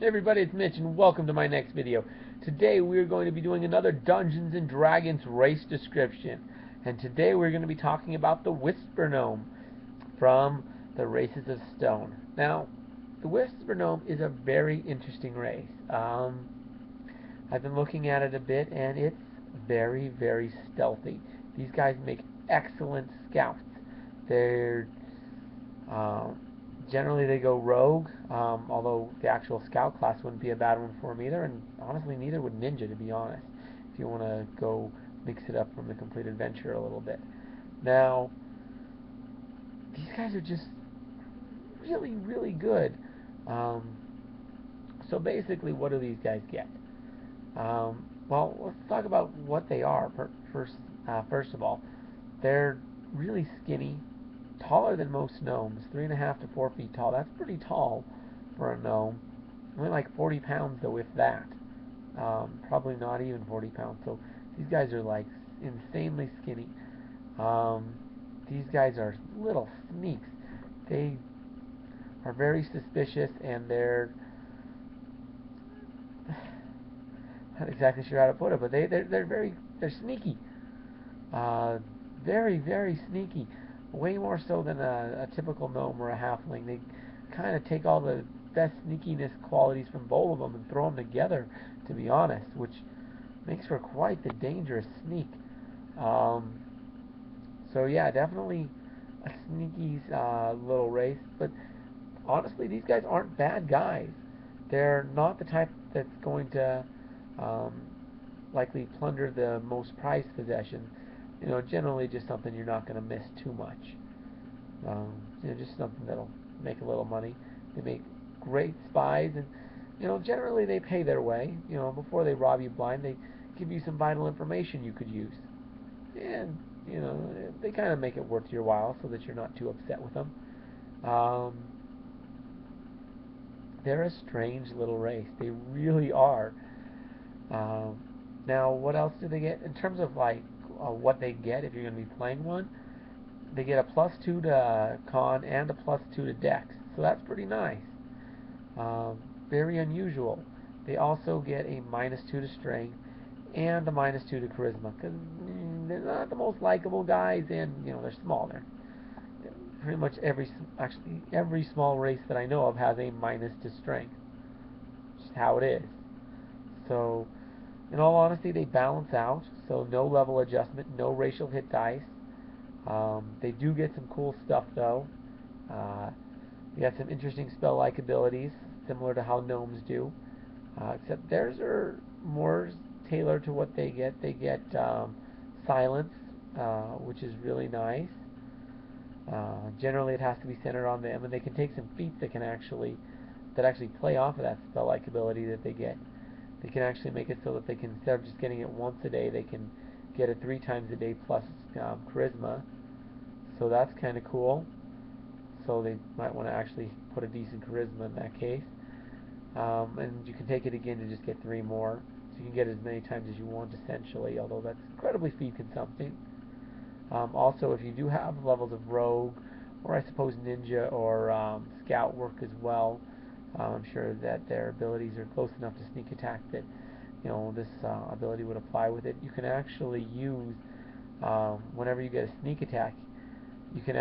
Hey everybody, it's Mitch and welcome to my next video. Today we're going to be doing another Dungeons & Dragons race description. And today we're going to be talking about the Whisper Gnome from the Races of Stone. Now, the Whisper Gnome is a very interesting race. I've been looking at it a bit and it's very, very stealthy. These guys make excellent scouts. They're generally they go rogue, although the actual scout class wouldn't be a bad one for them either, and honestly neither would ninja, to be honest, if you want to go mix it up from the complete adventure a little bit. Now, these guys are just really, really good. So basically, what do these guys get? Well, let's talk about what they are. First of all, they're really skinny, taller than most gnomes, 3.5 to 4 feet tall. That's pretty tall for a gnome. Only like 40 pounds though, if that. Probably not even 40 pounds. So these guys are like insanely skinny. These guys are little sneaks. They are very suspicious, and they're not exactly sure how to put it, but they're sneaky. Very, very sneaky. Way more so than a typical gnome or a halfling. They kind of take all the best sneakiness qualities from both of them and throw them together, to be honest, which makes for quite the dangerous sneak. So yeah, definitely a sneaky little race, but honestly, these guys aren't bad guys. They're not the type that's going to likely plunder the most prized possessions. You know, generally just something you're not going to miss too much. Just something that'll make a little money. They make great spies, and generally they pay their way. Before they rob you blind, they give you some vital information you could use, and they kind of make it worth your while so that you're not too upset with them. They're a strange little race. They really are. Now, what else do they get in terms of what they get if you're going to be playing one? They get a +2 to con and a +2 to dex, so that's pretty nice. Very unusual. They also get a -2 to strength and a -2 to charisma, because they're not the most likable guys, and they're small. They're pretty much every small race that I know of has a minus to strength. Just how it is. So, in all honesty, they balance out, so no level adjustment, no racial hit dice. They do get some cool stuff, though. They got some interesting spell-like abilities, similar to how gnomes do, except theirs are more tailored to what they get. They get silence, which is really nice. Generally, it has to be centered on them, and they can take some feats that actually play off of that spell-like ability that they get. They can actually make it so that they can, instead of just getting it once a day, they can get it 3 times a day plus charisma. So that's kind of cool. So they might want to actually put a decent charisma in that case. And you can take it again to just get 3 more. So you can get it as many times as you want, essentially, although that's incredibly feat consumptive. Also, if you do have levels of rogue, or I suppose ninja or scout work as well, I'm sure that their abilities are close enough to sneak attack that this ability would apply with it. You can actually use whenever you get a sneak attack, you can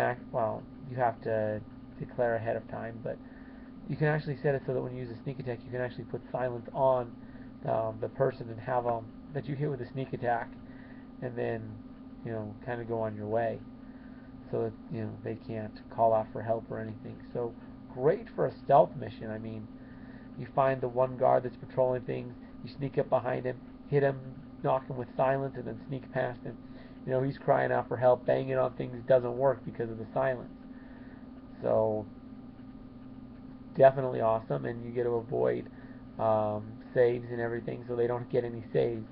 you have to declare ahead of time, but you can actually set it so that when you use a sneak attack, you can actually put silence on the person and have that you hit with a sneak attack, and then kind of go on your way, so that they can't call out for help or anything. So great for a stealth mission. I mean, you find the one guard that's patrolling things, you sneak up behind him, hit him, knock him with silence, and then sneak past him. He's crying out for help, banging on things, doesn't work because of the silence. So definitely awesome, and you get to avoid saves and everything, so they don't get any saves.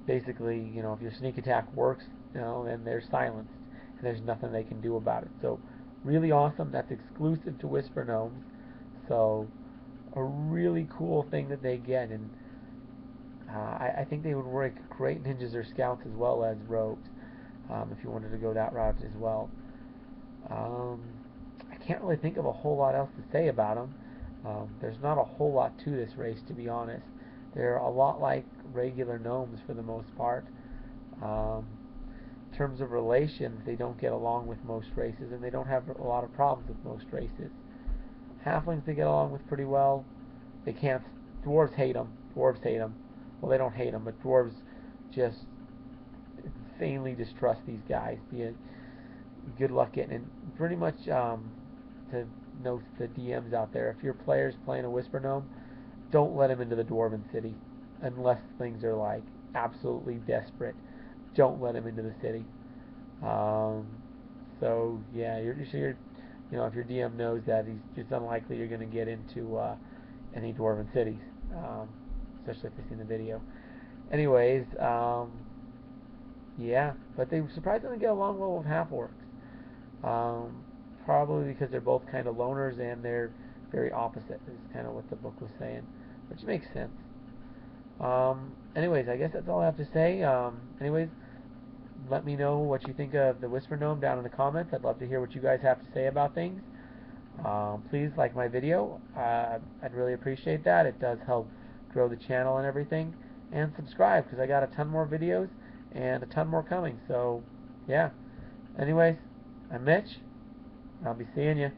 Basically, if your sneak attack works, then they're silenced, and there's nothing they can do about it. So really awesome. That's exclusive to Whisper Gnomes. So a really cool thing that they get, and I think they would work great ninjas or scouts as well as rogues, if you wanted to go that route as well. I can't really think of a whole lot else to say about them. There's not a whole lot to this race, to be honest. They're a lot like regular gnomes for the most part. Um, in terms of relations, they don't get along with most races, and they don't have a lot of problems with most races. Halflings they get along with pretty well. They can't. Dwarves hate them. Dwarves hate them. Well, they don't hate them, but dwarves just insanely distrust these guys. Good luck getting in. Pretty much to note the DMs out there, if your player's playing a Whisper Gnome, don't let him into the Dwarven City unless things are like absolutely desperate. Don't let him into the city. Um, so yeah, if your DM knows that, it's unlikely you're going to get into any Dwarven cities, especially if they've seen the video. Anyways, yeah, but they surprisingly get along well with half orcs. Um, Probably because they're both kind of loners and they're very opposite. Is kind of what the book was saying, which makes sense. Anyways, I guess that's all I have to say. Anyways, let me know what you think of the Whisper Gnome down in the comments. I'd love to hear what you guys have to say about things. Please like my video. I'd really appreciate that. It does help grow the channel and everything. And subscribe because I got a ton more videos and a ton more coming. So, yeah. Anyways, I'm Mitch. I'll be seeing you.